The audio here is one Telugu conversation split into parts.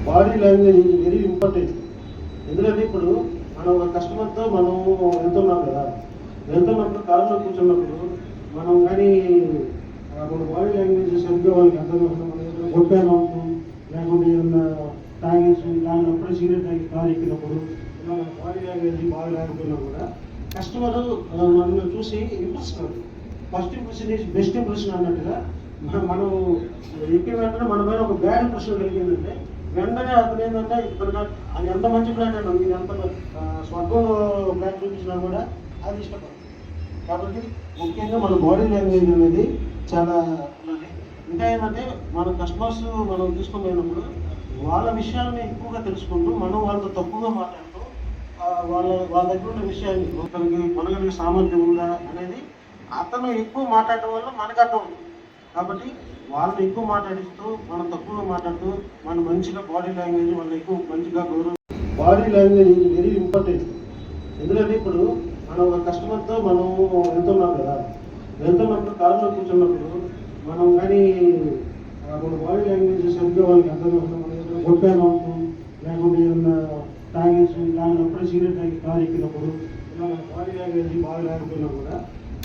Body language is very important. ఎందుకంటే ఇప్పుడు మనం ఒక కస్టమర్తో మనం వెళ్తున్నాం కదా, వెళ్తున్నప్పుడు కారులో కూర్చున్నప్పుడు మనం కానీ మన బాడీ లాంగ్వేజ్ సరిగ్గా వాళ్ళకి అర్థం కొట్టాను లేకుంటే ఏమన్నా తాగేసి తాగినప్పుడు సిగరెట్ తాగి కారు ఎక్కినప్పుడు ఇలా మన బాడీ లాంగ్వేజ్ బాగా లేకపోయినా కూడా కస్టమర్ మనల్ని చూసి ఇంప్రెస్ కాదు. First impression is best impression అన్నట్టుగా మనం ఎక్కిన వెంటనే మన మీద ఒక బ్యాడ్ ఇంప్రెషన్ కలిగిందంటే వెంటనే అతను ఏంటంటే ఇక్కడ అది ఎంత మంచి ప్లాన్ అండి, మీరు ఎంత స్వర్గంలో ప్లాన్ చూపించినా కూడా అది ఇష్టపడదు. కాబట్టి ముఖ్యంగా మన బాడీ లాంగ్వేజ్ అనేది చాలా ఉన్నది. ఇంకా ఏంటంటే మన కస్టమర్స్ మనం తీసుకొని పోయినప్పుడు వాళ్ళ విషయాలని ఎక్కువగా తెలుసుకుంటూ మనం వాళ్ళతో తక్కువగా మాట్లాడుతూ వాళ్ళ దగ్గర ఉన్న విషయాన్ని ఒకరికి కొనగలిగే సామర్థ్యం ఉందా అనేది అతను ఎక్కువ మాట్లాడటం వల్ల మనకు అర్థం ఉంటుంది. కాబట్టి వాళ్ళని ఎక్కువ మాట్లాడిస్తూ మనం తక్కువగా మాట్లాడుతూ మన మంచిగా బాడీ లాంగ్వేజ్ వాళ్ళని ఎక్కువ మంచిగా గౌరవం. Body language is very important. ఎందుకంటే ఇప్పుడు మనం ఒక కస్టమర్తో మనం వెళ్తున్నాం కదా, వెళ్తున్నప్పుడు కారులో కూర్చున్నప్పుడు మనం కానీ మన బాడీ లాంగ్వేజ్ సరిగ్గా వాళ్ళకి అర్థం కొట్టాను లేకుంటే ఏమన్నా తాగేసి తాగినప్పుడు సిగరెట్ తాగి కారు ఎక్కినప్పుడు ఇలా మన బాడీ లాంగ్వేజ్ బాగా లేకపోయినా కూడా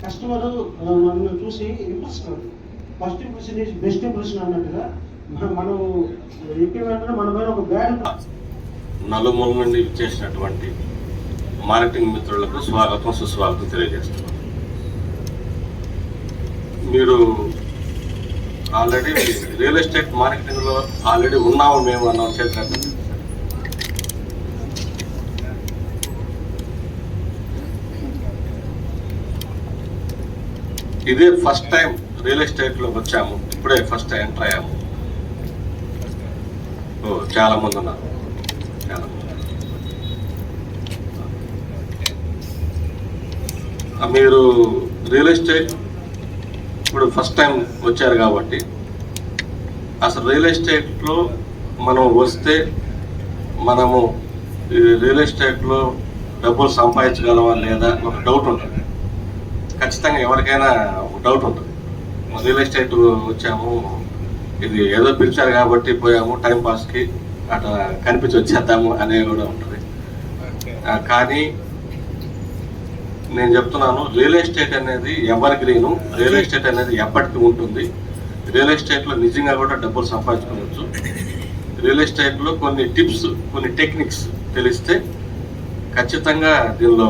కస్టమర్ మనల్ని చూసి ఇంప్రెస్ కాదు. First impression is best impression అన్నట్టుగా మనం ఎక్కిన వెంటనే మన మీద ఒక బ్యాడ్ నలుమూల నుండి చేసినటువంటి మార్కెటింగ్ మిత్రులకు స్వాగతం సుస్వాగతం తెలియజేస్తున్నాను. మీరు ఆల్రెడీ రియల్ ఎస్టేట్ మార్కెటింగ్లో ఆల్రెడీ ఉన్నాము మేము అన్నాం చేతులు. ఇదే ఫస్ట్ టైం రియల్ ఎస్టేట్లోకి వచ్చాము, ఇప్పుడే ఫస్ట్ టైం ఎంటర్ అయ్యాము. చాలా మంది ఉన్నారు, చాలా మంది. మీరు రియల్ ఎస్టేట్ ఇప్పుడు ఫస్ట్ టైం వచ్చారు కాబట్టి అసలు రియల్ ఎస్టేట్లో మనం వస్తే మనము రియల్ ఎస్టేట్లో డబ్బులు సంపాదించగలమా లేదా ఒక డౌట్ ఉంటుంది. ఖచ్చితంగా ఎవరికైనా డౌట్ ఉంటుంది. రియల్ ఎస్టేట్ వచ్చాము, ఇది ఏదో పిలిచారు కాబట్టి పోయాము టైం పాస్కి అట్లా కనిపించి వచ్చేద్దాము అనేది కూడా ఉంటుంది. కానీ నేను చెప్తున్నాను, రియల్ ఎస్టేట్ అనేది ఎవర్ గ్రీను, రియల్ ఎస్టేట్ అనేది ఎప్పటికీ ఉంటుంది. రియల్ ఎస్టేట్లో నిజంగా కూడా డబ్బులు సంపాదించుకోవచ్చు. రియల్ ఎస్టేట్లో కొన్ని టిప్స్, కొన్ని టెక్నిక్స్ తెలిస్తే ఖచ్చితంగా దీనిలో